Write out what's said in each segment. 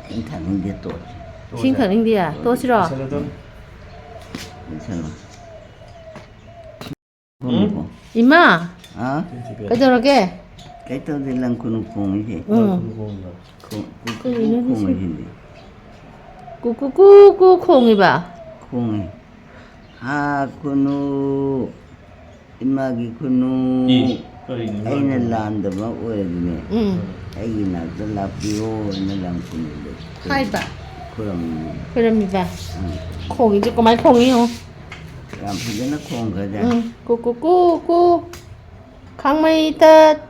생타는 또 싱크닝디야 또 싫어. 괜찮아. 응? 이마 아? 그저렇게 cái tôi thì lần con cùng gì 응 cùng gì 꾸꾸꾸꾸 콩이 봐. cùng ha kunu imagi kunu ai na land ba oi ne 응 ai na da la pio na lang kunu le 하이 봐. kuram 그럼 봐. 콩이 조그만 콩이요. ram phe na khong ka ja 응 꾸꾸꾸꾸 강마이 뜻.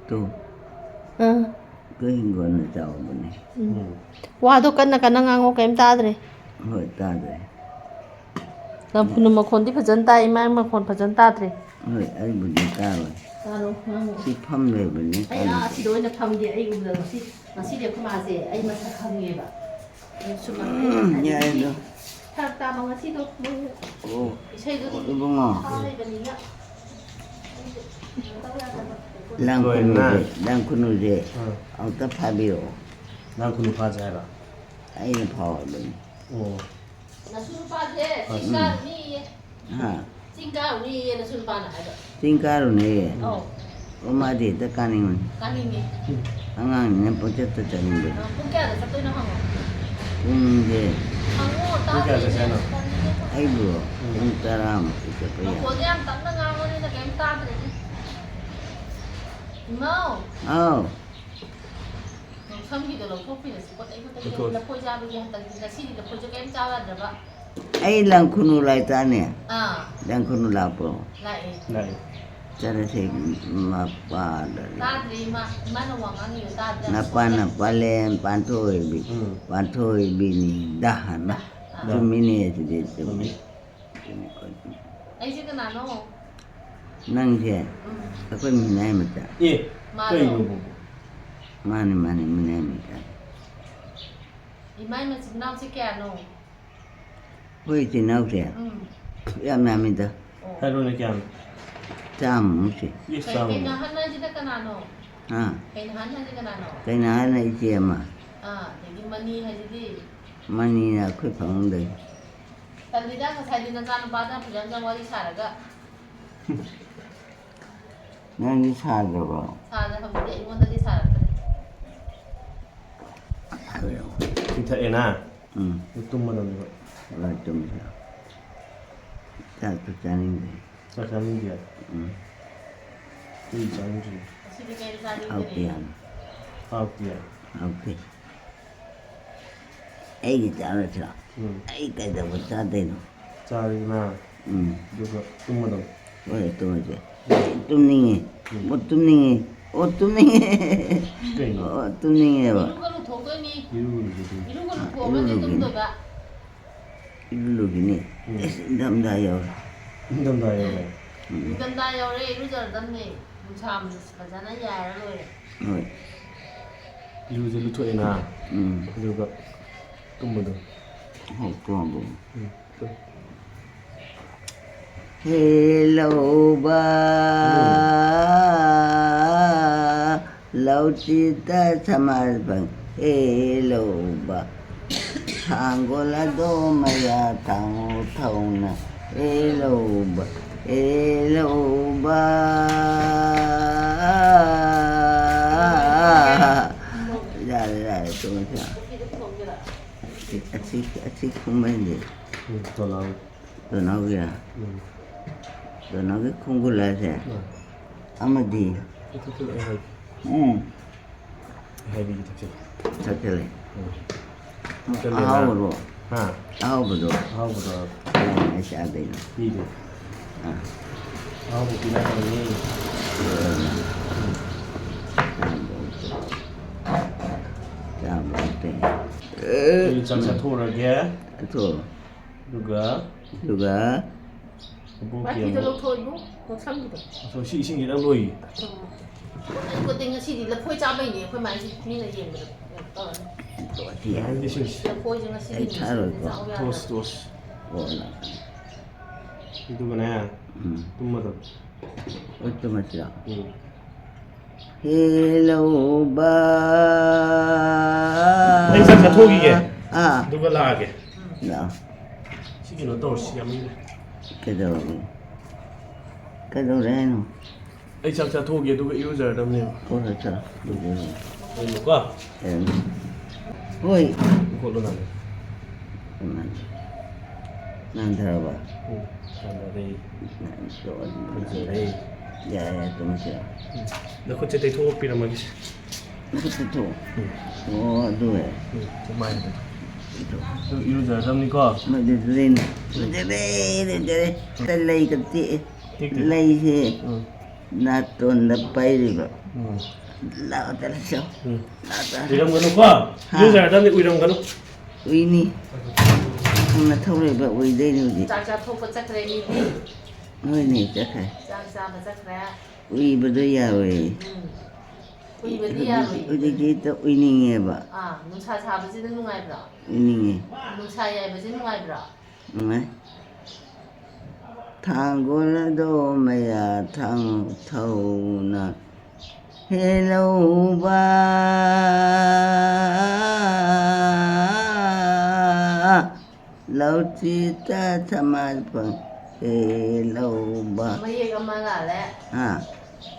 tu 응 cái hình gọi là giàu mà này 와도 끝나 ngang 게임 따드래. hỏi ta rồi 나 부는 뭐 콘디 버전 따 이만 뭐 콘 버전 따드래. hỏi ấy bữa nay ta rồi 따로 하고. si phăm về bữa nay ta 아야 시도에 팜게 아이고 나 시대 그마세 아이 마사 강해 봐. 수만 nhà em đâu 타다 mga 시도 뭐 ô 이세도 đúng không 하이 버니야. đang kunu về ông ta pha biểu 난 군우 파자해라. ấy là phò bên 어. 나 술빠제 싱가니 ha 싱가니 나 술빠나 아이가. tin ca rồi này 어 có mà để tất cả những 까니니 anh ăn nên bớt chất tất cả những cái 뽕깨도 싹도이나 하고. về 하고 따. 그렇게 하자잖아. ấy bữa ông ta làm cái 너 bây giờ 고대양 땅나 가고니나 게임 따드래. 이모 oh 섬기도록 토피를 쓰고 이거 나 포자하기 한다. 나 시리도 포자 게임 짜와들 봐. ấy đang kunu lại ta nè 아 đang kunu là pro 나이 나이. cho nên thì mà pa 따드리 이마는 왕왕이 na pa lên pan thôi bị ni dah na tu mini thì để tu ấy chứ cái nào nó nang je aku ni nai mata 예. 또 이거 보고. mani ni nai mata 이마이면 지금 나오 지게 너 hoi thì nấu thế em làm mình ta 하루는 그냥 chăm không chứ 일상. cái nào hắn nói chứ cái nào nó à cái nào hắn nói chứ cái nào nó cái nào này chị mà thì cái money hay gì đi mani là khuyết phòng đây tại vì đã sai đi nó ra nó bắt ra phải làm gì sai rồi nó đi xa rồi bảo sai rồi không để muốn đi sai rồi 기타 애나. ừ 뚱만 하는 거. là chum sao ta tôi cha nên đây 자, 가는 게. ừ 이 장주. 시리 게임 sai đi học tiền 아웃이야. ok ấy cái cháu là sao 응. ấy cái đầu của cha đây nó 짜리나. ừ 누가 뚱만 하는. vậy tôi chứ tum ninh một tum ninh ô tum ninh 그러니까. ô tum ninh này bảo 이런 거는 도거니 이루고 이제. 이런 거는 보면 좀 더가 lúc này đâm ra rồi 힘든다요. 이건 다 요래 이루저 던네 무참 가잖아 야 rồi rồi 이루고 루토 애나. ừ 누가 뚱만 하는. hộp con bụng 응. 또. hello ba lâu chi ta sama bằng hello ba thằng cô là đô maya thằng thầu nè hello ba ra tôi sao chị không biết gì 응. 더 나오. tôi nói kìa 응. tôi nói cái không có là gì 응. ama đi 이렇게 애나. 해비기 탁제. thật là 응. áo rồi 하. áo rồi 아우보다 cái sao đây nè 비도. à 아우보 비나가니. chào bố tê 이 장사 토르게. thôi 누가 juga Bác 볼게요. thì tôi thôi bố có xong gì đâu 저 시신이랑 로이. có tình là gì là phôi cha bây giờ phôi máy mình là gì mà được tuổi thì 야, 이게 신. là phôi chứ là gì Ấy, thả rồi con. 토스 토스. gọi là 누구네? 뚱마다. ôi tôi mà sợ 응. hello ba ꯆꯥꯛ ꯆꯥꯊꯣꯛꯈꯤꯒꯦ ꯑꯥ ꯑꯗꯨꯒ ꯂꯥꯛꯑꯒꯦ ꯂꯥꯛꯑꯣ ꯁꯤ ꯀꯩꯅꯣ ꯇꯧꯔꯁꯤ ꯌꯥꯝꯃꯤꯅꯦ ꯀꯩꯗꯧꯔꯦ ꯍꯥꯏꯅꯣ ꯑꯩ ꯆꯥꯛ ꯆꯥꯊꯣꯛꯑꯒꯦ ꯑꯗꯨꯒ ꯏꯔꯨꯖꯔꯗꯕꯅꯦꯕ ꯍꯣꯏ ꯆꯠꯂꯣ ꯀꯩꯅꯣꯀꯣ ꯍꯣꯏ ꯈꯣꯠꯂꯣ ꯅꯪ ꯅꯥꯟꯊꯔꯕ ꯁꯥꯟꯅꯔꯦ ꯐꯖꯔꯦ ꯌꯥꯔꯦ ꯌꯥꯔꯦ ꯇꯨꯝꯃꯁꯤꯔ ꯅꯈꯨꯠꯁꯦ ꯇꯩꯊꯣꯛꯄꯤꯔꯝꯃꯒꯦ ꯑꯣ ꯑꯗꯨ ꯁꯨꯃꯥꯏꯅ 이루어져야합니까? ꯐꯖꯔꯦ ꯂꯩꯒ ꯇꯦꯛꯑꯦ ꯂꯩꯁꯦ 나또나 빠이리가 나왔다 쳐 우이랑가노까? 이루어져야합니 우이랑가노? 우이니 하나 타오래봐 우이대니 우지 ꯆꯥꯛ ꯆꯥꯊꯣꯛꯄ ꯆꯠꯈ꯭ꯔꯦ ꯃꯤꯗꯤ 너희니 짝해 ꯆꯥꯛ ꯆꯥꯕ ꯆꯠꯈ꯭ꯔꯦ 우이버도 야왜 우이ꯕꯗꯤ ꯌꯥꯔꯣꯏ 우리기 또 우이닝해봐 ꯅꯨꯡꯁꯥ ꯁꯥꯕꯁꯤꯗ ꯅꯨꯡꯉꯥꯏꯕ꯭ꯔꯣ 우이닝해 ꯅꯨꯡꯁꯥ ꯌꯥꯏꯕꯁꯤ ꯅꯨꯡꯉꯥꯏꯕ꯭ꯔꯣ 응 탕골라도 마야 탕타우나 헬로우바 라우치타 타마르펑 헬로우바 ꯃꯌꯦꯛ ꯑꯃ ꯂꯥꯜꯂꯦ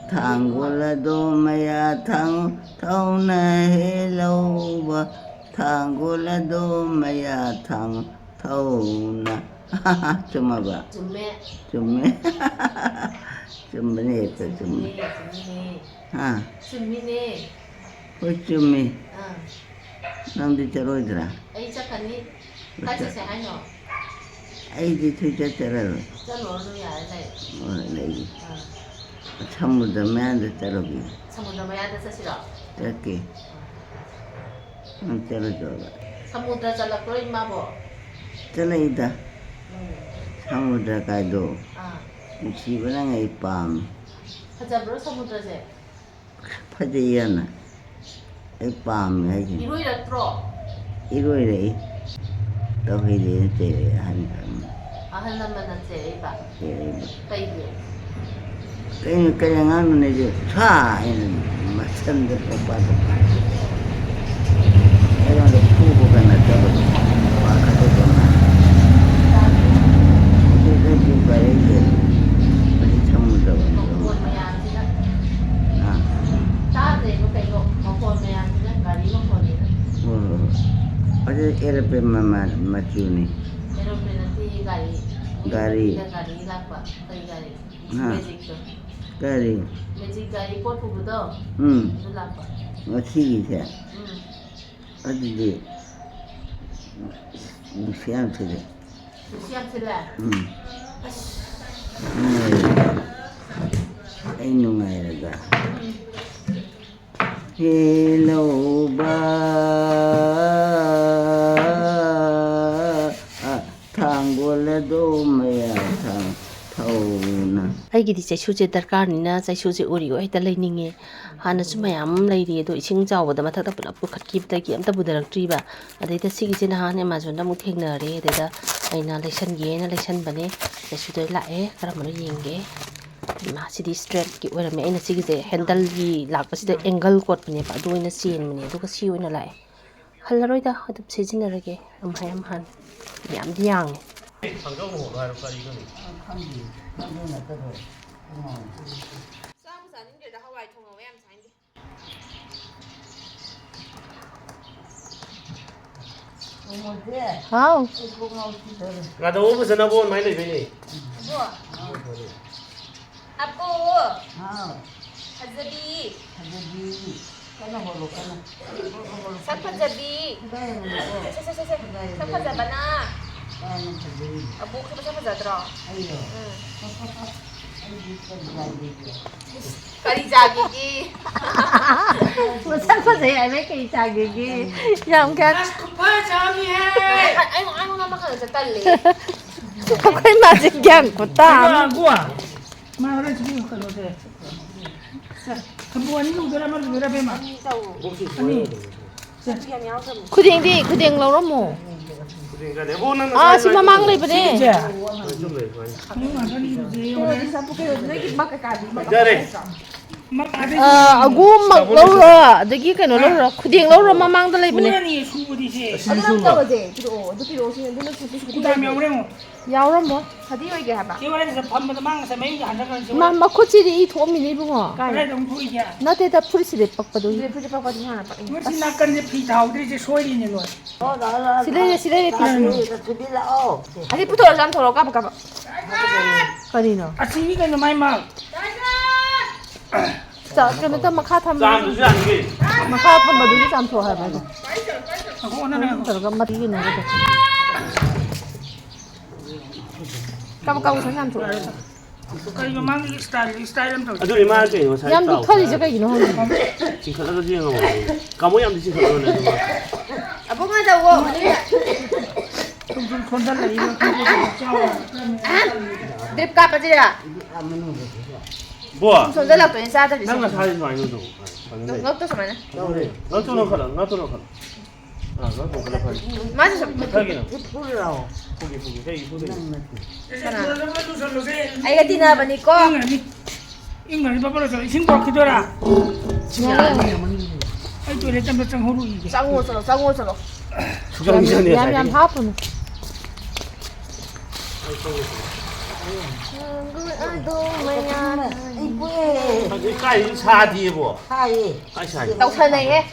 탕골라도 마야 탕타우나 헬로우바 탕골라도 마야 탕타우나 좀 봐봐. ꯆꯨꯝꯃꯦ 좀 좀. 아. ꯆꯨꯝꯃꯤꯅꯦ 좀. 남들 저러더라. ꯑꯩ ꯆꯠꯀꯅꯤ ꯀꯥꯏ ꯆꯠꯁꯦ ꯍꯥꯏꯅꯣ 아이디 투자 저러. ꯆꯠꯂꯨꯔꯅꯨ ꯌꯥꯔꯦ ꯂꯩ ꯂꯩ. 참무도 매한테 저러기. ꯁꯃꯨꯗ꯭ꯔ ꯃꯌꯥꯗ ꯆꯠꯁꯤꯔꯣ 저렇게. 저러줘. ꯁꯃꯨꯗ꯭ꯔ ꯆꯠꯂꯛꯄ꯭ꯔꯣ ꯏꯃꯥꯕꯣ 저러이다. 사무드라 가도 ꯑꯥ 누시버랑 이 밤. ꯐꯖꯕ꯭ꯔꯣ ꯁꯃꯨꯗ꯭ꯔꯁꯦ 파지야나. 이 밤 해지. 이로이ꯔꯛꯇ꯭ꯔꯣ 이거래. 또 해지 때 한다. ꯑꯍꯜ ꯂꯃꯟꯅ ꯆꯩꯔꯛꯏꯕ ꯀꯩꯒꯤ 그냥 하면 이제 차 이는 맞선데 뽑아도 이런데 후보가 나타고 와가도 되나 이제 봐야지 우리 전무도 ꯃꯈꯣꯟ ꯃꯌꯥꯝꯁꯤꯅ ꯇꯥꯗ꯭ꯔꯦꯕ ꯀꯩꯅꯣ ꯃꯈꯣꯟ ꯃꯌꯥꯝꯁꯤꯅ ꯒꯥꯔꯤ ꯃꯈꯣꯟꯅꯤꯅ 어제 에어플레인 맞추니 에어플레인 ꯅꯠꯇꯦ ꯒꯥꯔꯤ ꯒꯥꯔꯤ ꯂꯥꯛꯄ ꯀꯔꯤ ꯒꯥꯔꯤ ꯃꯦꯖꯤꯛꯇꯣ 가리 ꯃꯦꯖꯤꯛ ꯒꯥꯔꯤ ꯄꯣꯠ ꯄꯨꯕꯗꯣ ꯑꯗꯨ ꯂꯥꯛꯄ 어떻게세 어디지 무시한테데 ꯅꯨꯡꯁꯤ ꯌꯥꯝ ꯊꯤꯜꯂꯦ ꯑꯩ ꯅꯨꯡꯉꯥꯏꯔꯒ ꯍꯦꯂꯣꯕ ꯊꯥꯡꯒꯣꯜꯂꯗꯣ ꯃꯌꯥ ꯊꯧꯅ ꯑꯩꯒꯤꯗꯤ ꯆꯩꯁꯨꯁꯦ ꯗꯔꯀꯥꯔꯅꯤꯅ ꯆꯩꯁꯨꯁꯦ ꯎꯔꯤꯒꯣ ꯍꯦꯛꯇ ꯂꯩꯅꯤꯡꯉꯦ ꯍꯥꯟꯅꯁꯨ ꯃꯌꯥꯝ ꯂꯩꯔꯤ ꯑꯗꯣ ꯏꯁꯤꯡ ꯆꯥꯎꯕꯗ ꯃꯊꯛꯇ ꯄꯨꯂꯞ ꯄꯨꯈꯠꯈꯤꯕꯗꯒꯤ ꯑꯝꯇ ꯄꯨꯊꯔꯛꯇ꯭ꯔꯤꯕ ꯑꯗꯩꯗ ꯁꯤꯒꯤꯁꯦ ꯅꯍꯥꯟ ꯑꯦꯃꯥꯖꯣꯟꯗ ꯑꯃꯨꯛ ꯊꯦꯡꯅꯔꯦ ꯑꯗꯩꯗ ꯑꯩꯅ ꯂꯩꯁꯟꯒꯦꯅ ꯂꯩꯁꯟꯕꯅꯦ ꯆꯩꯁꯨꯗ ꯂꯥꯛꯑꯦ ꯀꯔꯝꯕꯅꯣ ꯌꯦꯡꯒꯦ ꯁꯤꯗꯤ ꯁ꯭ꯇ꯭ꯔꯦꯠꯀꯤ ꯑꯣꯏꯔꯝꯃꯦ ꯑꯩꯅ ꯁꯤꯒꯤꯁꯦ ꯍꯦꯟꯗꯜꯒꯤ ꯂꯥꯛꯄꯁꯤꯗ ꯑꯦꯡꯒꯜ ꯀꯣꯠꯄꯅꯦꯕ ꯑꯗꯨ ꯑꯣꯏꯅ ꯆꯦꯟꯕꯅꯦ ꯑꯗꯨꯒ ꯁꯤ ꯑꯣꯏꯅ ꯂꯥꯛꯑꯦ ꯍꯜꯂꯔꯣꯏꯗ ꯑꯗꯨꯝ ꯁꯤꯖꯤꯟꯅꯔꯒꯦ ꯑꯃꯍꯥꯟ ꯌꯥꯝꯗꯤ ꯌꯥꯡꯉꯦ 상정호로 할까 이거는 ꯆꯥꯕ ꯆꯥꯅꯤꯡꯗ꯭ꯔꯦꯗ ꯍꯋꯥꯏ ꯊꯣꯡꯉꯒ ꯌꯥꯝ ꯆꯥꯅꯤꯡꯗꯦ ꯍꯥꯎ 나도 오버서나 본 많이 되니 아빠 하자비 sắc 파자비 sắc 파자바나 아부 그 sắc 파자더라 까리자기기 뭐 sắc 파자야 왜 까리자기기 야 그냥 파자미해 아이고 나만 가는 저 딸리 그걸 맞은 게 않고 땀 Ma ora ci dico quello te. Kebuan lu gara mar gara bema. Ani. 쿠딩디 쿠딩 러러모 그러니까 내보는 아 지금 망 레이브네 좀 내. Ni ma kan ni ji. 잘해 막 아들 아구 막 넣으러 저기 그노 넣으러 구딩 넣으러 마망도 레이브네 고라니 수부디시 그다음에 오래모 야우라 뭐 개와에서 밤마다 망사 매일 한다는 저 마마 코치리 이 도미니 붕어 그래 좀 보이게 나대다 프리시레 빡빠도 무슨 낙간에 피 다우들이 소리니 너 시레레 시레레 피 주빌라오. 거리노 아침이가 너 많이 막 자 그러면 또 마카 탐 짬도 지 않게. 마카 탐바도 좀 좋아해 봐 오늘은 저거 맞이게 나거든 그리고 막 스타일은 또 아주 이만하게 이거 살. 얌도 털이 저거 이노 지금 가서 지금 뭐. 까모양도 지금 그러네. 좀 건달라 이거 뭐야? 손들락도 인사들 난가 사진 많이 넣어. 너또什么呢？ 너도 넣어 가라. 너도 넣어 가라. 아, 너도 그래 봐. 맞아什么？ 여기는 풀라오. 고기 여기 고기.哎个dinner吧你哥， 인간이 바빠서 신고 기도라 아이 또 이래 짬도 짱 호루 이게 张我走了，张我走了。 주장전이야. 얌얌 하프는 이쁘게. 까이 차 뒤에 뭐. 하이. 까이 차. 到车内嘅，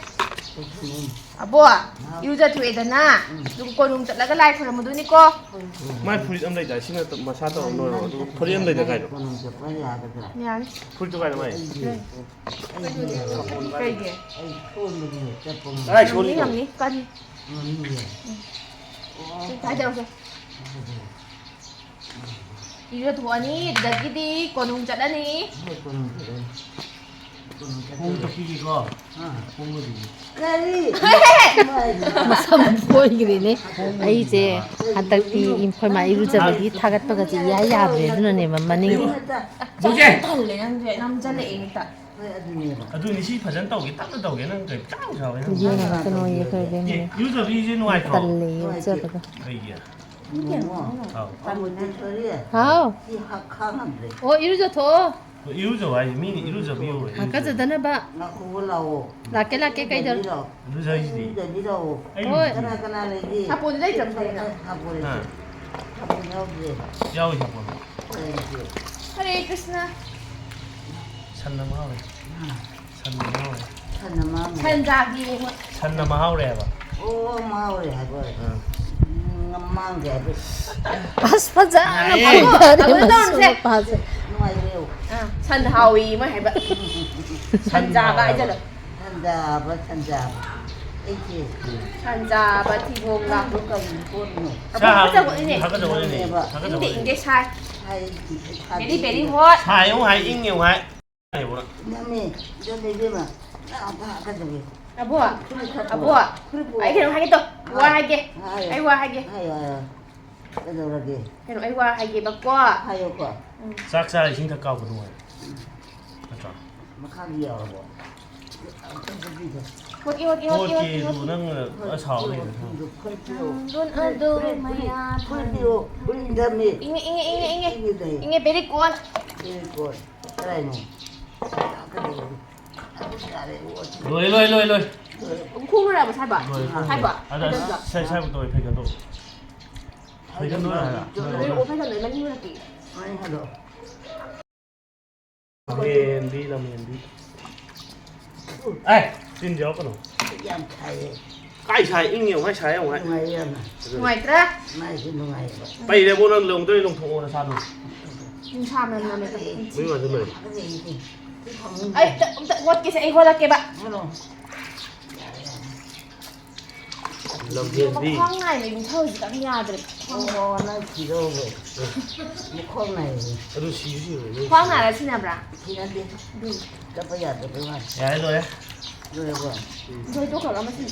阿波啊，要就退的呐，如果弄得那个来回了，么多你哥， 마이 풀이 엄마 이제 신경 또 마사도 넣어. 풀이 엄마 이제 가요. 그는 저 빨리 하거든. 娘， 풀도 가요 마이. 可以嘅， 아이 소문이 저뽕. 아이 你 소리. 让你赶紧， 再掉去。要就拖你，得几滴，过弄得了你， 공도 끼기가. 공도 까리. masam 보이게 되네 아 이제 한달뒤 인펄마 이루자버리 타가또가지 야야브레 누나네 만만히 뭐게? 달래 남자 내니까. 아주 니시 파전 떠오게 딱 떠오게는 그 짱 좋아해. 이해가 그노 이해 그러네 유저 비지 누아이 더. 달래 어쩌거든 이게. 뭐. 아. 아무튼 소리야. 아우 이 학하는데. 이루자 더 유저 와이 미니 유저 비오. 아까 전에 봐 나 그거 나오. 라케 까이들 유저 이지. 이러고. 어이 그나 내기. 다 보는 데 좀. 하보리. 응. 하보리 여기. 야오 잡고. Hare Krishna 산나마 하래. 산나마 하래. 하나만. 천자기 산나마 하래 봐. 오 마을에 하고. 망게. 아스파자 아이고, 파자 누아이래요. 천하위 뭐 해봐 천자바 이제는 산자 산자. 이치. 천자바 티고가 누가 보는. 하자고 이네 하가자고 이네. 하가자고. 인데 인데 샤이 하이. 베리 베리 헛 사용 하이 잉용 하이. 아이 뭐라. 남이 저기 되면 아빠 가자고. 아보아 아보아 아이 그럼 하게 또 와 하게 아이 와 하게 아유. 그러게. 그럼 아이 와 하게 바꿔 하요 거. 싹싹 신경 까고 누워. 맞죠? 막하기야 뭐. 호기 호기 호기 호기 호기로는 어사오네. 눈 어두 마야 꿀띠오 꿀인담이 잉에 잉에 잉에 잉에 이게 잉에 베리 꼰 이거 그래노. 로이. 콩으로 잘 봐. 잘 봐. 아나 살부터 백견도. 백견도 알아. 그리고 오빠가 내만 힘들었지. 아니 하도. 멘디 라 멘디. ai xin gió con 양 차에 cái xài in nhiều hay xài không hay ngoài ngoài ra mai cái ngoài bây giờ bốn lồng tôi lồng thổ là sao rồi nhưng sao mà mày mới vào cho mình cái gì thì ấy tự quật cái sẽ quật cái bạn hello lồng tiền đi khoang này mình thôi chỉ các nhà được ô nó chỉ đâu vậy một con này tôi xí xí rồi khoang này là xin làm ra thì nó đi cái bây giờ tôi nói đấy rồi đấy rồi rồi rồi chỗ khẩu nó mới xin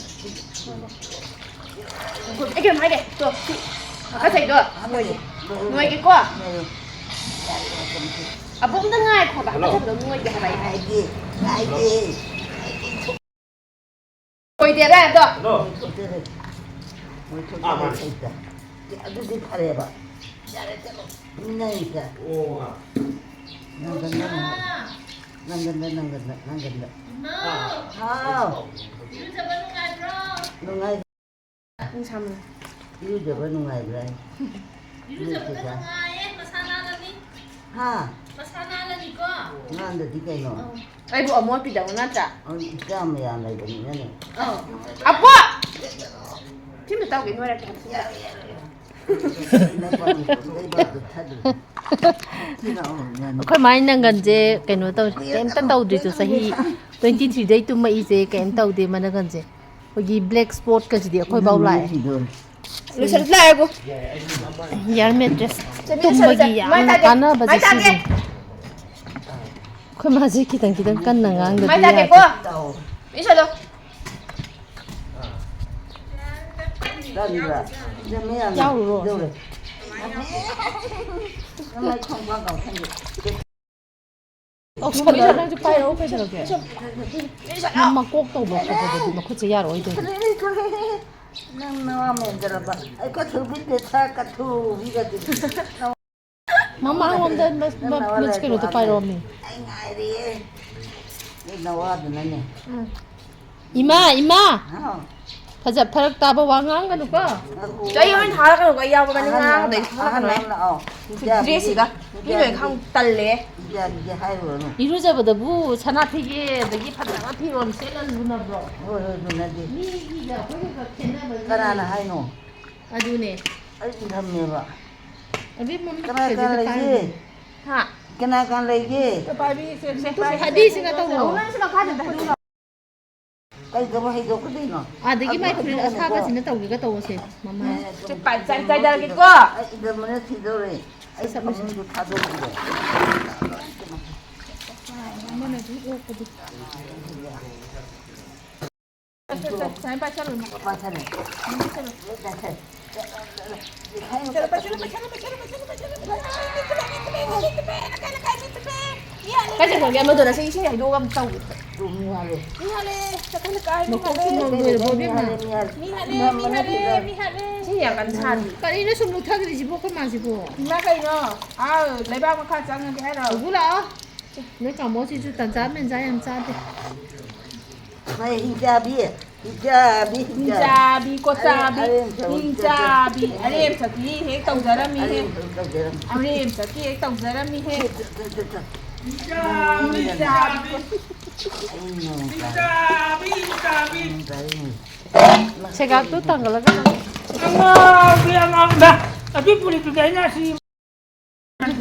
ấy kìa mấy kìa được cái thầy được nuôi cái quá à bụngทั้งง่ายขอแบบไม่ใช่แบบnuôi cái này ai đi ai đi nuôi tiền ra được đó thôi thế này mới thôi thế này cái cái gì phải vậy này cả ô nó cái nó nangganda. Hao. Nungay. Ang sama. Irujaban nungay bray. 이루자보다 nungaye, masanalani. Ha. Masanalani ko. Nganda di kayo. Ay, buo mo, pidaw na ta. Ang isama yan ay ganyan eh. Apo! Sino tawag in wala ka? ꯑꯩꯈꯣꯏ ꯃꯥꯏ ꯅꯪꯒꯟꯁꯦ ꯀꯩꯅꯣ ꯇꯧꯔꯦ ꯀꯩꯝꯇ ꯇꯧꯗ꯭ꯔꯤꯁꯨ ꯆꯍꯤ 23ꯗꯩ ꯇꯨꯝꯃꯛꯏꯁꯦ ꯀꯩꯝ ꯇꯧꯗꯦ ꯃꯅꯒꯟꯁꯦ ꯑꯩꯈꯣꯏꯒꯤ black ꯁ꯭ꯄꯣꯠꯀꯁꯤꯗꯤ ꯑꯩꯈꯣꯏꯐꯥꯎ ꯂꯥꯛꯑꯦ Lusal lago. ꯌꯥꯔ ꯃꯦꯇ꯭ꯔꯦꯁ ꯇꯨꯝꯕꯒꯤ ꯌꯥꯝꯅ ꯀꯥꯟꯅꯕꯁꯦ ꯁꯤꯁꯦ ꯑꯩꯈꯣꯏ ꯃꯥꯁꯦ ꯈꯤꯇꯪ ꯈꯤꯇꯪ ꯀꯟꯅ Mai ꯉꯥꯡꯗꯗꯤ take ꯌꯥꯗꯦ ko. Isa do. 야우로. ꯅꯪꯁꯨ ꯄꯥꯏꯔꯛꯑꯣ ꯀꯩꯗꯧꯔꯒꯦ ꯃꯃꯥ ꯀꯣꯛ ꯇꯧꯕ ꯈꯣꯠꯄꯗꯗꯤ ꯃꯈꯨꯠꯁꯦ ꯌꯥꯔꯣꯏꯗꯣꯏꯅꯤ Nang nawamendraba. Ay katubite sa katubigati. ꯃꯃꯥꯡꯂꯣꯝꯗ ꯀꯩꯅꯣꯗꯣ ꯄꯥꯏꯔꯛꯑꯣꯃꯤ Ay ngairi. Ni nawad na niya. 이마 Ha. ꯐꯔꯛ ꯇꯥꯕ ꯋꯥ ꯉꯥꯡꯒꯅꯨꯀꯣ Jay man hara ka ko ayaw ka nga dai hara ka no. Oo. Dress ga. Ni no khang talle. Iya hairo no. 이루자보다부 사나피게 너기 파다가 피론 셀러루나브로 Hoy dunadi. 미기가 거기가 캐나버 Kanana haino. 아두네 Ay thameva. 아비 몸 Kana kan lagi. Ha. Kana kan lagi. 하디스가 또 Una sila ka da. Ay gaba hay do ko din no. 아들이 마이크를 사가지는 떠오기가 떠오세 마마 Che pa sai sai da ko. Ay idamane thidore. Ay samundu thado ko. Sai pa chalo. Pasane. Kasi ko gyamo do na sa ising ay do kam taw. Tumihale. Siya kan san. 까리는 좀 못하게 집어 그 마시고 Ima kay no. Ah, leba mo ka sang nga hero. 누구라 내가 뭐지 주단 자면 자양 자대 May hijabi. Hijabi. Hinjabi ko sabi. Hinjabi. Alim sa ki he taw jarami he. Alim sa ki he taw jarami he. 제가 또 당글라가 Ang bilang ang da. Tapi puli tu kayaknya si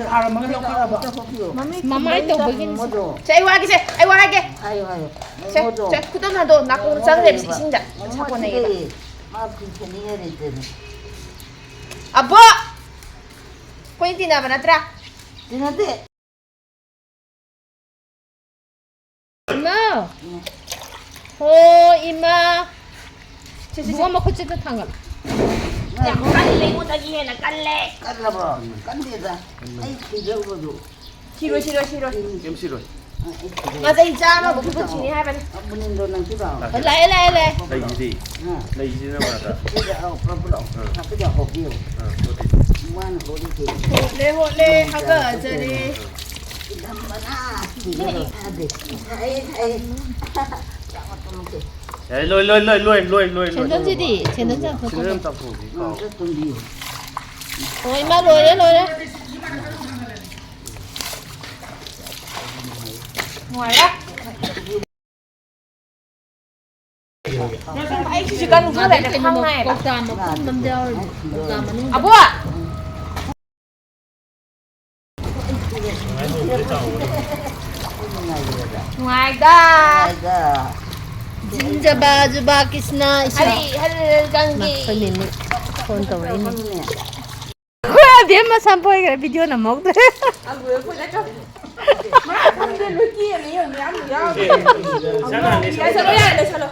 hara mga 마마 또 보긴 Say wa ki say. Ay wa ki. Ayo ayo. Say, say kudo na do na kung sang rep sinda. Sa ko na ida. Mapikani rin din. Abo. Ko hindi na ba natra? Dinate. 이마 호 이마 누가 먹고 찌듯 한가 Yang kalle mo tagi he na kalle. Karla bro. Kandida. Ay kijaw do. Shiro shiro shiro. 게임 싫어. Nga say jama ko ko chini ha ba. Abunin do nang tibaw. 엘라 엘라 엘라 나 이지. Ha. 나 이지는 말다. Tidak au problem. Tapi dah hobi. 어디? Man hobi ke. Le ho le ha ga jare. Idam mana. Ade. Ai. Jangan tumke. 야, 로이. 젠던지디 젠던장 그거 지금 딱 보기. Itu tundi. 어 이마 로래 Wala. Ay si kan mo la de khang nai ba. 꼭다 먹고 남자 꼭다 먹는 Abo. Ngoài da. Ada. 진짜 바주바 키스나 이시 Hal gangi. 막걸리는 폰 떠오르네 그래 비엠마 산포에 그래 비디오 나 먹대 Agui ko na cho. Mà đi lui kia mi yo mi am yo. 잠깐 내 Ai sao ya, sao lo.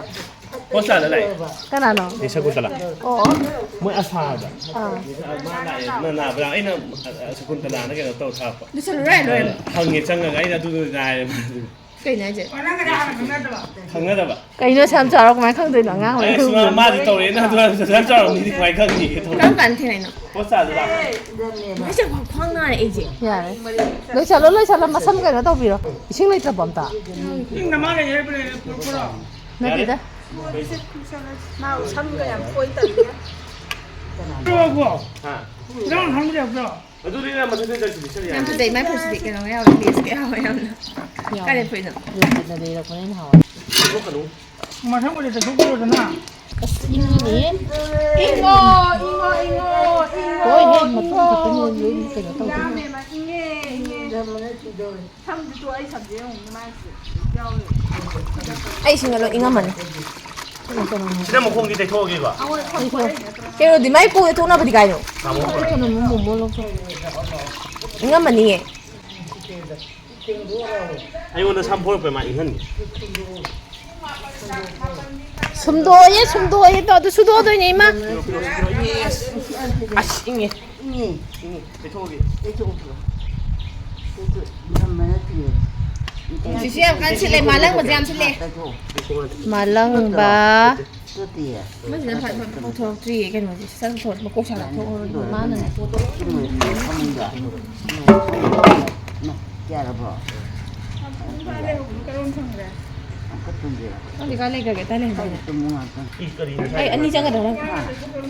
버스 안 해. 까나노 내 차고 달라. 어 뭐 아사다. 아. 나 브라 아이나 스군 달라 나게 또 타. Đi sao rồi rồi. 항에 장가 아이나 두두 나. 그래 이제. 강나다 봐. 그이노 참 잘하고 많이 강도는 안 에 수마 마디 떠래 나 잘 줄 알았니 많이 강니 그럼 안 되나? 보사다 이제 광나에 이제. 야 lôi xả mà xăm cái nó tao vì rồi xin lấy tập bấm ta Nhưng mà mang cái gì bây giờ nó gì đó 나 참가야 포인트. 그러고 아 그럼 한 그래 없어. 어두리나 한번 해줄 수 있어 난 그때 많이 볼 수도 있겠네. 야, 우리 비슷해 하고 야. 까리 보이는. là đi là con em hỏi 이거 가능 뭐 한국에서 속으로잖아. 이미 잉어. 거의 hết một tuần tập như như cái nó tao 다음에만 잉해. 참 좋아해 참지요. ai xin lỗi 잉어 mình. 지난 뭐 공기 대 저기 봐 cái rồi thì mấy cô thu nó bị cái rồi. cho nên muốn mua luôn 잉어 mình 잉해. 아니 오늘 3볼 빼만 이건 숨도에 너도 수도도 있니 마 아씨 잉이 대 저기 Chị xem con chị lấy má lăng của em chị lấy. mà lăng ba Mấy chị phải không thôi truy cái gì sao thôi mà cô chả làm thôi má này. Con thì con lấy cái tay lên này. 이 거리 Ê anh đi chăng ở đâu đâu.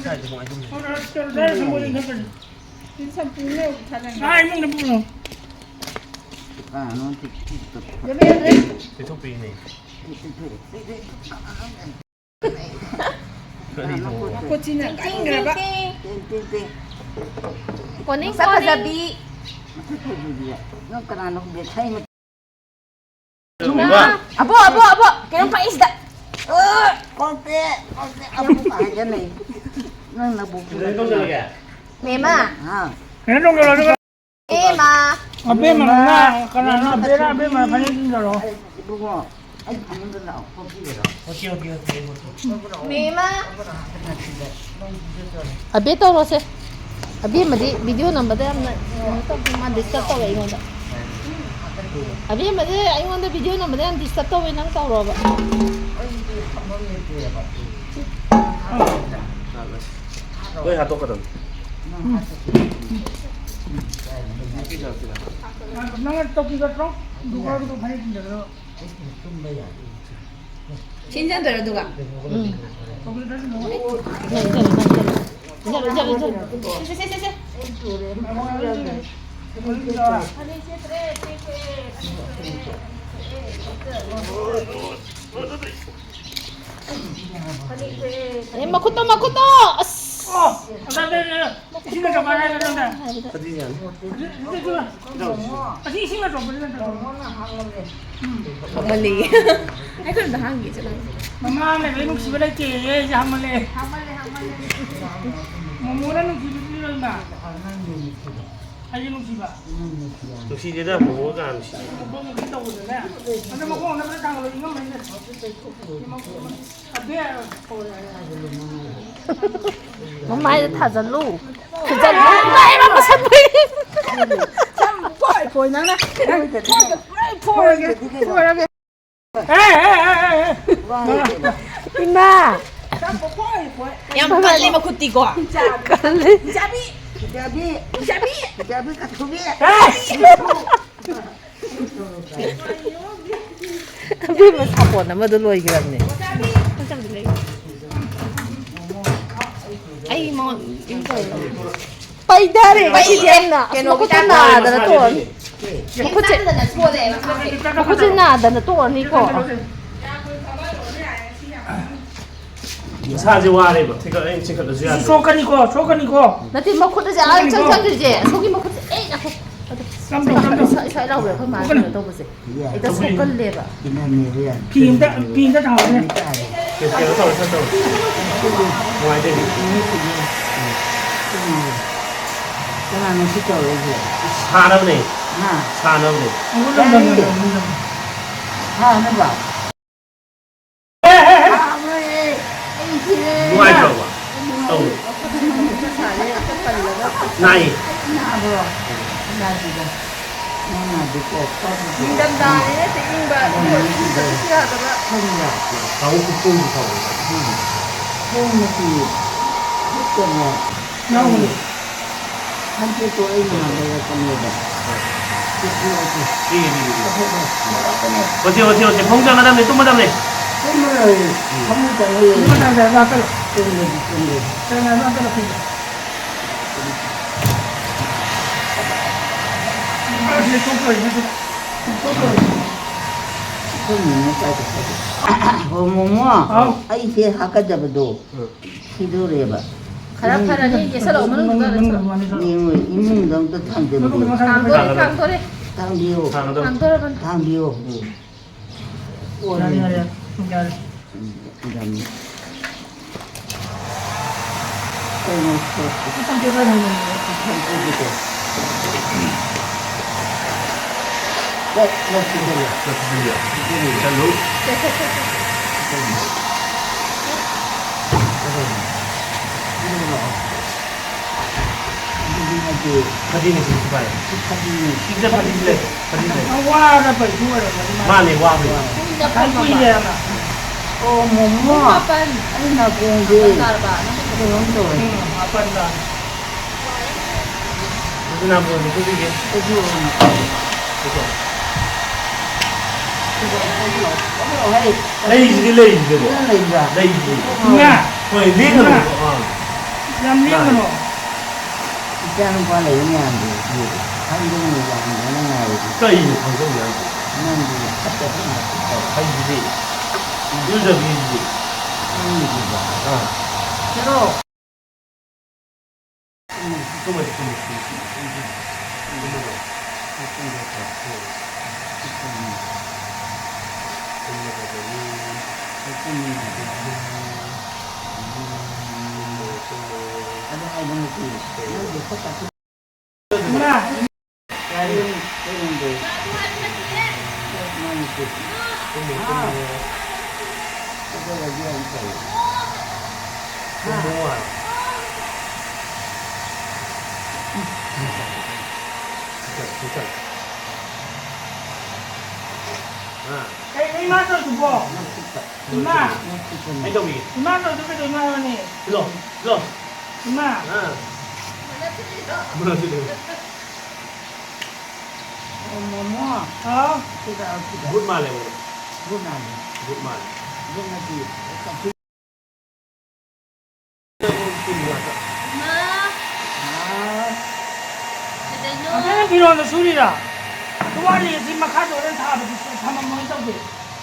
사이즈 뭐 좀. 오늘 선물이 했더니 아이 먹는 분. 대통령이네. Cô chị là anh rồi bác. con ấy Sắp con ra đi bị. 누가? Abo. Cái nó phải isda. 이동저렇게. Mềm à? 얘는 그러고 Em à. 앞에 만나 가나 베라 앞에 만 파는 거로. 어디. Mềm à. ở biết đâu rồi xem ở biết mà đi video nằm ở đây em này tao mà disturb tao vậy ngon đó ở biết mà đi anh ngon đây video nằm ở đây em disturb tao vậy nắng tao rồi vậy 거의 다 똑같은. 나가 toki가 좀 누구라도 파는 거로. Chín rồi 누가? ừ 거기 다시 뭐. 이제 em mà cút to 나는 신경 좀 많이 했는데. 어디냐? 아직 신경 좀 많이 했는데. Mà lì. Hay còn là hàng gì chứ này. 엄마 내 외국 집에 갈게. 이제 한 번에. 뭐 뭐라는 집이 필요한다. 아이는 집아. 역시 이제다 뭐가 안 시. 뭐 먹겠다고 그러네. 근데 뭐 그거 내가 당 걸로 이거 많이 했어. nó mai thả dần lu thả dần lu mai mà sắp đi Chăm phổi nắng nè. Ima Em phải lên mà cút tí quả. cần lên biết mà sắp ổn lắm mà tôi lùi cái này Ai mà em phải. bay ra đi bay đi em nè mà có chân nào đó là tuần Em chắc là chua đấy mà. mà có chân nào đó là tuần đi cổ 사지 와래 뭐. 제가 애 지금 넣어줘야 돼. 소간이고. nó thì mà khuất ra chân chân cái gì 속이 mà khuất 에 나 깜짝. xoay đầu rồi không mà rồi đâu có gì người ta số cân liệt à 비인다 나오네. 그래서 제가 서울 살던 와야 되니. 사나네. 사나네. 누가 있어 봐. 나이. 하나도 꼭 써주고. 잉담다네 잉바 시하다가 가고 국뽕도 사고. 소음이 그때는 나오네. 한테 또 얼마나 내가 겁니다. 어째 봉장 하다네 또 마담네. 선물을 선물장을 이거 나 내가 끌어. 땡겨주는 내가 끌어 끌어. 아, 이제 또 끌어. 이제 또 끌어. 손님까지 어머머 아이 제 아까 잡아도 시도를 해봐 가라파라니 이게 살 어머는 누가 그랬어 이문동도 탕들고 강도래 탕비오 강도래만 탕비오 아니야. 그다음에 일단 계산하는 거. 사진이 진짜 봐요. 진짜 사진이래. 사진이래. 와라 빨리 죽어라. 많이 와. 갖고 이래야 나. 어머머 아빠는 아이 나 공부 나봐 응, 아빠다. 무슨 한 번, 무슨 이게. 레이지. 레이자 레이지. 야, 거의 리그로. 얌리그노. 있자는 거는 의미한데 한국이 안 되는 나이지 거의 방송이야. 난지 갑자기 생각했어 하이지. 유저 비지. 새로 누나, 이마저 주고. 이마, 해동이. 이마저 주게 이마니. 일로. 이마. 무너지네. 어머머 어? 굿 말해 오늘. 그나네 굿 말. 그나지 아내는 필요한 술이라. 그와리 지금 가져오는 다 사만 명 있다고.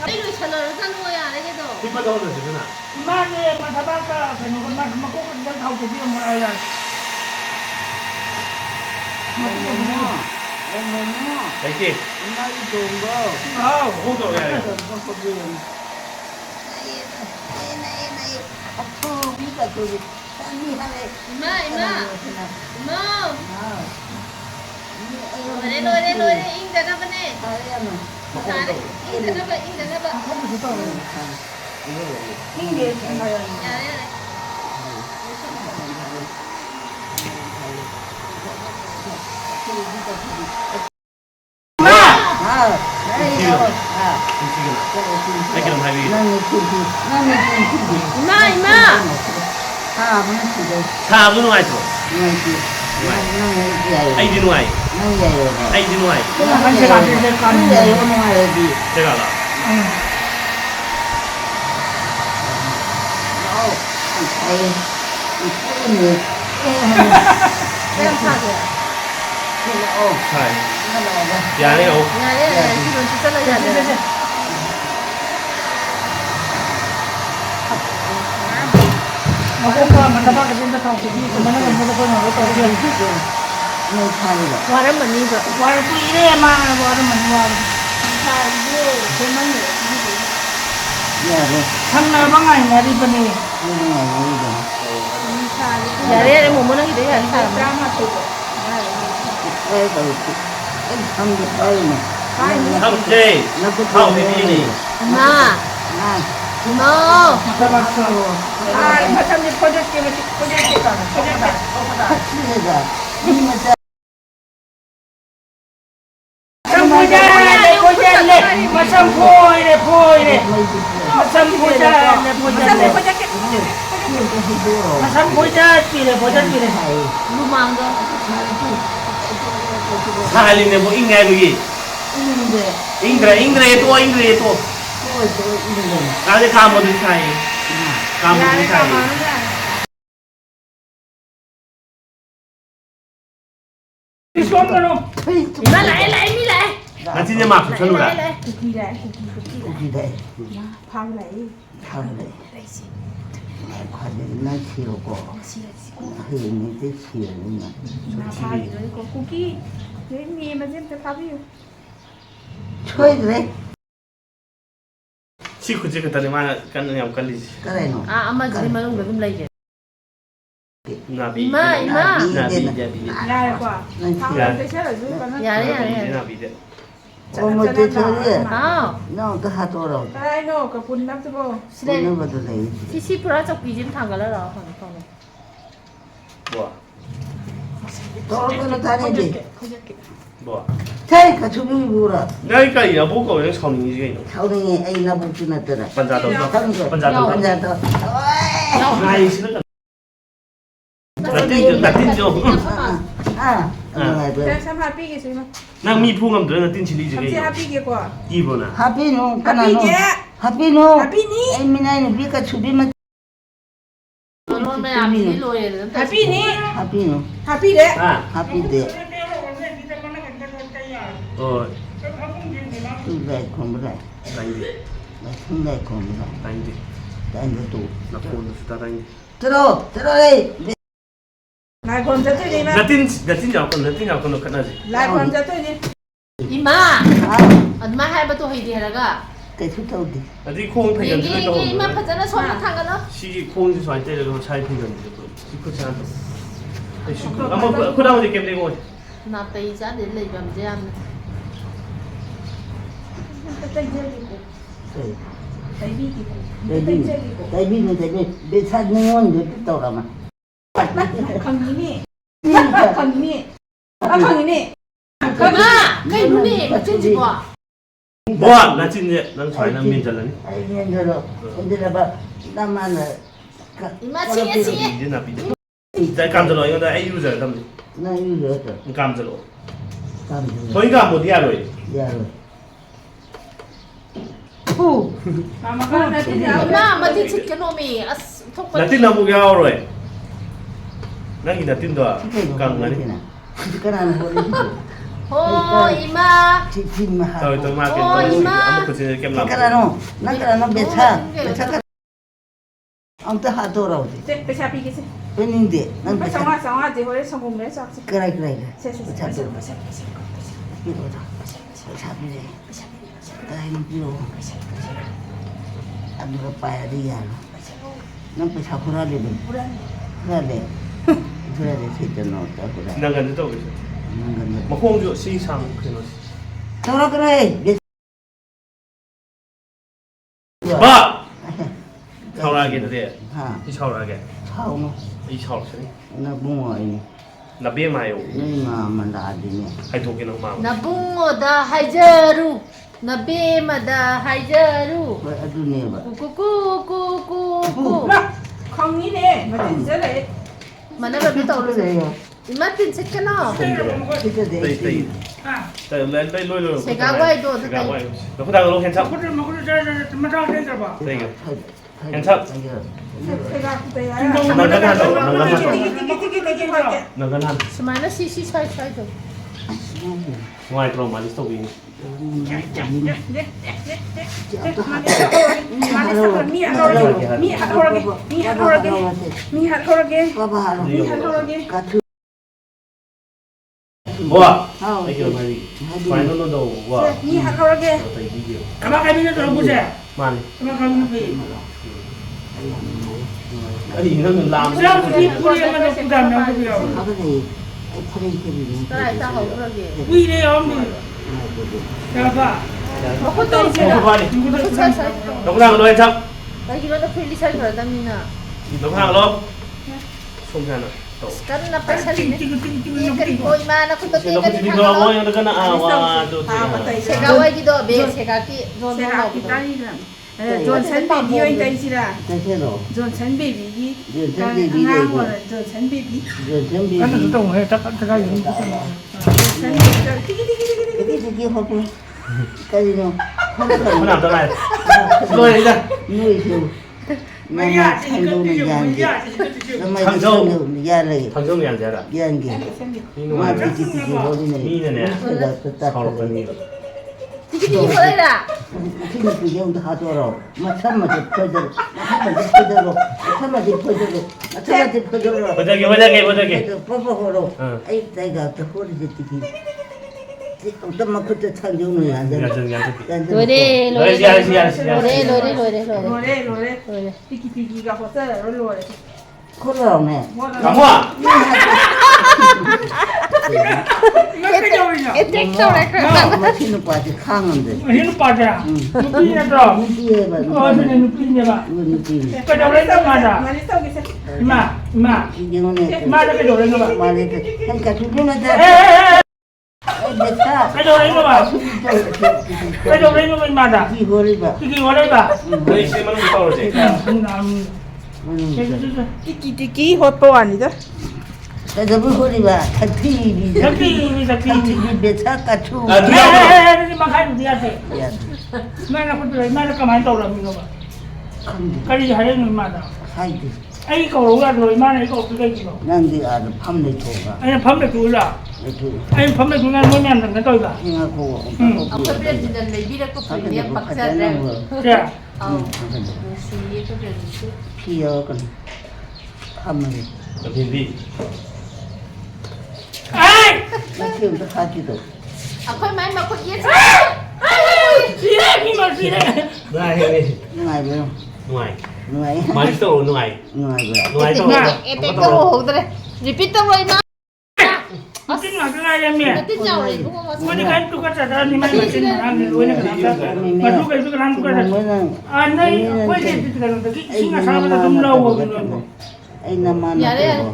이거 전화를 사는 거야 안 해도 뒷바다 오늘 되잖아. 이마에 마타바카 그는 것만 한번 꼭 그냥 가고 비어 뭐라야. 어머머 알지? 엄마이 좋은 거 아우. 호도 야. 아프니까 저기 딴이 하네 이마 노래 잉다나 보네 잘해 잉다나 봐 핑계 생각이야. 야래 이마 사부 누아이 또. 아이디 누아이. 아이디 누아이. 한시가 안 될 거 아니야. 제가 알아. 응. 그냥 사게 잘. 야래요. 야래 이건 진짜 야래 오빠 마타바카 진짜 가고 그만한 건 뭐도 거는 못 하게. 와는 뭐 이거 와르 이래만 와르만 와르. 상나 방아이 나리 버니. 야래 뭐 뭐는 이래 야래 삼제. 하우디니. 이마 이모 마타바카. 아, 마찬가지 포졌게 포졌게 포졌다. 포이래 포이래 마삼 보자 보자 마삼 보자 띠래 보자 띠래 루망도. 사할린데 뭐 잉내 여기. 잉그레 또. 나한테 가모들 사이. 가모들 사이. 이소거노 Mà lại mi lại. 나 진짜 막 붙여놓으라. Cookie lại. 이래 Phong lại. 하루에 과연 나 키우고 흔히 때 키우는 Mà pha gì đấy có cookie. Thế mi mà xem cái pha ví dụ. 초이드래 시크 찍었다니 마 깐느냐 깔리지. 그래 너 À, mà gì mà không được không lấy gì. 나비. 이마. 나비. Dài quá. Phong Dạ. lên cái xét ở dưới con nó. Dạ đấy. 나비. 어머 대처리 À, 너도 하도록 Cái nô cả phun lắm chứ cô. 오늘 것도 돼 CC Pro trong bí thằng cái đó không. 뭐? 도로는 다니지 뭐? 자기가 주변이 뭐라 내가 야 보고 왜 성능이 지금 있노? 차오랭이 애기 나보고 지났더라 반자도. 반자도. 반자도. 나이 싫어. Xem happy cái gì mà. 나 미풍함 너는 띵치리 Thậm chí 지금. happy kia quả. 이보나. 하비노 Happy 까나노 nhé. 하비노 Happy ní. 에미나이는 비가 주비만 Luôn mày làm gì lùi rồi. Happy ní. 하비노 Happy đấy. 아. 하비데 어. 뚜레 콤브라 다인데. 승레 콤브라 다인데. 다인데도 나 폰도 쓰다 다인데. 들어래 Lại còn cho tôi đi mà. 나 띵자 건 너 끝나지. Lại còn cho tôi đi. Ima. 아 Mà hai ba tuổi thì là 대수도디 어디 콩 cái 팽견 들어 cái mà phải nó xóa thằng cái đó. 시기 콩지 잘 때려서 차이 팽견 들어. 시커치 않다. 시커. 아마 그 다음에 게임 되고. Nạp tì giá để lấy làm gì ăn. Cái tay chơi đi cô. 네 Tay bi thì cô. Cái tay chơi đi cô. 대비는 대비 내 사진은 몇 떠라마 Không nghĩ nè. Không nghĩ nè. Không nghĩ nè. Ima, cái lúc này mà trên gì quả. 뭐야? 나 진짜 난 사이난 민잘라니. 아이고 저러 근데 봐 나만은 Ima chị. 이제 나 비대. 자 감절로 이거 나 유저 담. 나 이거 감절로. 감지 보니까 뭐 디아로. 야로 후 Mà con này thì nào. Ima mà thì chích cái nô mì. Thúc 나 뛴다 뭐 야로. 나 뛴다. 강가니. 그러나 뭐 Ô Ima. 지금만 하고 또 마켓 아무 그지 게임 나. 나그라노 배차 아무튼 하더라고지 Cái cha bi cái gì. 웬인데 난 Cái 배차 sống à thì hồi sống cùng đấy sao. 그래 Sẽ 배차 이거다 배차 비래 그래 비로 아무가 봐야 돼야 난 배차 그러래 진짜 넣었다 그래 지나간 데도 그지. 뭐 홍주 시상 그런 저러 그래 봐. 차오라게 돼. 하 이 차오라게. 하오노 이 차오라니. 나 붕어이 나 비마요. 너희만 나디네 하이토기는 마음. Na bungo da haijaru. Na bema da haijaru. 왜 아두네 봐 Cu. Không nghĩ nè. Mà tin sẽ lại. Mà nó vẫn tàu luôn. 그래요 Ima tin chích cái nó. 진짜 네, 내 네, 로이. 제가 와이도 제가 와이. 너 그다음으로 괜찮아? 먹을 좀 잘 된다 봐 네. 괜찮 Cái gà của tay á. 너가 하자. 너가 하자. Cái gọi kìa. 너가 한. Mà nó xì xoay được. ngoài 그럼 많이 써 보이니. Mi hạt horage. 봐봐 Mi hạt horage. 같은 뭐야? 이게 말이. 파이널로도 와. Mi hạt horage. 이게 가방 가면은 들어보세요 많이. 가방 가면 아니 이거는 람. 그냥 우리 뿌리에만 부담 나고요 아버지 프레이크를 Cái này tao không được gì. 위래요 내가 봐 Mà khuất tao chứ. 어, 빨리. Mà khuất xoay. 너 그다음 너 괜찮? Đấy cái nó phi đi xoay rồi tao nhìn nào. 너 그다음 너. 손잖아. 깐나 빨살리네. 찡찡찡찡 그리고 이만한 것도 Sino ko 떼가지고 tinignan mo 하나. yung nagana awa do. 세가와기도 매 세가기 제가 론론하고. 기다리는 존천 베비요 있다 이시라 대체로 존천 베비기 존천 베비기 존천 베비 전비 간다 좋다고 해 잠깐 이거 존천 베비 띠기띠기띠기 이게 하고 까지는 Ano na dala? Sino yan ida? 누이쇼 나만 찬동의 양게 정말 찬동 야래 Tangjong yan jara. 양게 Nino 마 nga. 비기비기 거리네 Mine ne. 그다 그다 Solo ka ni. 디기디기 보내라. 그 정도 하도록 마찬가지 퍼져 마찬가지 퍼져 Wajage. 뽀뽀로 응. 아이 내가 또 허리지 뛰기 어떤 그때 찬종을 안 돼. 노래 알았어. 노래. 로레 노래. 띠기띠기가 호서 로레 그러네. Kamwa. 에텍터래 그래. 마시는 빠지 강한데. Ini pada. Nupinya dong. 누구에 봐. Oh, ini nupinya, Pak. 누구 Kedoreng dong ada. 많이 쏘겠어 Ima. 이경원에 Ima ada kedoreng dong, Pak. 말에 그러니까 두분은 다 됐다. Kedoreng dong, Pak. Kedoreng dong ima ada. 이 허리 봐. Tiki boleh, Pak. Kaya siya man ang tao siya. 띠기띠기 호또 아니다 그래서 그 허리 봐. 타티비. Sakti. 타티비 배차가 추. Ah, di- Ini makan dia sih. Mana aku tuh, mana kemarin tahu lah minum, Pak. Kali hari ini mana? 사이드. Ai kalau udah tuh, mana itu kita gitu. 난데 아주 밤내 줘가. Ai pamle tuh lah. 이렇게 Ai pamle tuh ngan mana nang tahu Pak. 생각하고. Aku bilang tidak lebih aku punya paksa dan. Ya. Oh. Si itu bilang itu. 피어건 하면 Hindi. Ai! 나 지금도 하지도. Aku main aku iya. Sire, ini masih sire. Nungai ini. 누가 봐. Nungai. 누가 Malis to nungai. 누가 봐. Nungai to. Ete ko hoogdre. Repeat ang roy ma. Mungkin nggak kenal ya Mia. Ete jauh itu kok masuk. Gua kan tuh kata ada di mana sih orang di luar kenapa? Masuk itu kan tuh kata. Anda kau itu kan tadi singa sama ada jumlah gitu. Ay naman Yare. ako.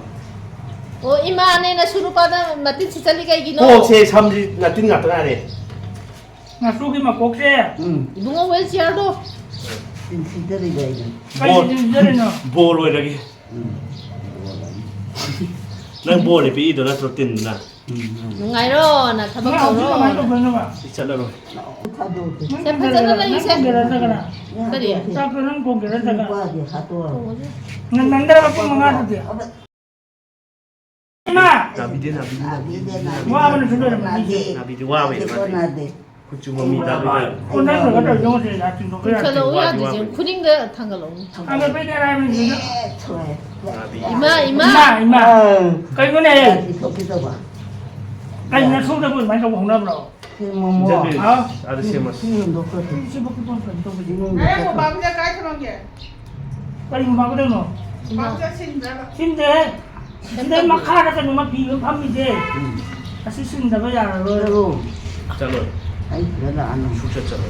Oh ima ane na suru pada natin si Sally kay gino. Ko se samji natin nga tanga re. Masuk ini mah kokse. Dungo wheelchair do. Sinsidari ba yun? Kayak di jadi no. Bol we lagi. Nang bol e pi do na protein na. Nungai ro na Mga tabak ako naman ito ro. ba naman? Isala ro. Tado. Siyempre sa lang yung set. Gerasa ka na. Tadi ya. Sa lang ko gerasa ka. Pwede, hato. Nandara ako mga ato dia. Ma, Nabi din. wa mo na sunod na. Nabi di wa we. Ito na de. Kuchu mo mi da ba. Kung nang ko daw yung sa atin ko kaya. Kalau uya di jeng kuning de tanggalong. Ang pwede na rin dito. Choy. Nabi. Ima. Kayo ko na eh. Ito kito ba? Kayo na sunod po, may kawang na bro. Sino mo mo? Ah, Ada siya mas. Sino do ko? sibuk ko pa ito ba Sino dito. do 아이고 ko? 마구자 깔끔한 게 Kayo mo ba ko no? 마구자 신다 Hindi. Hindi makara ka naman pilong pamide. Kasi sinda ba yan? Pero, Chalo. ay, wala ano. Chucha chalo.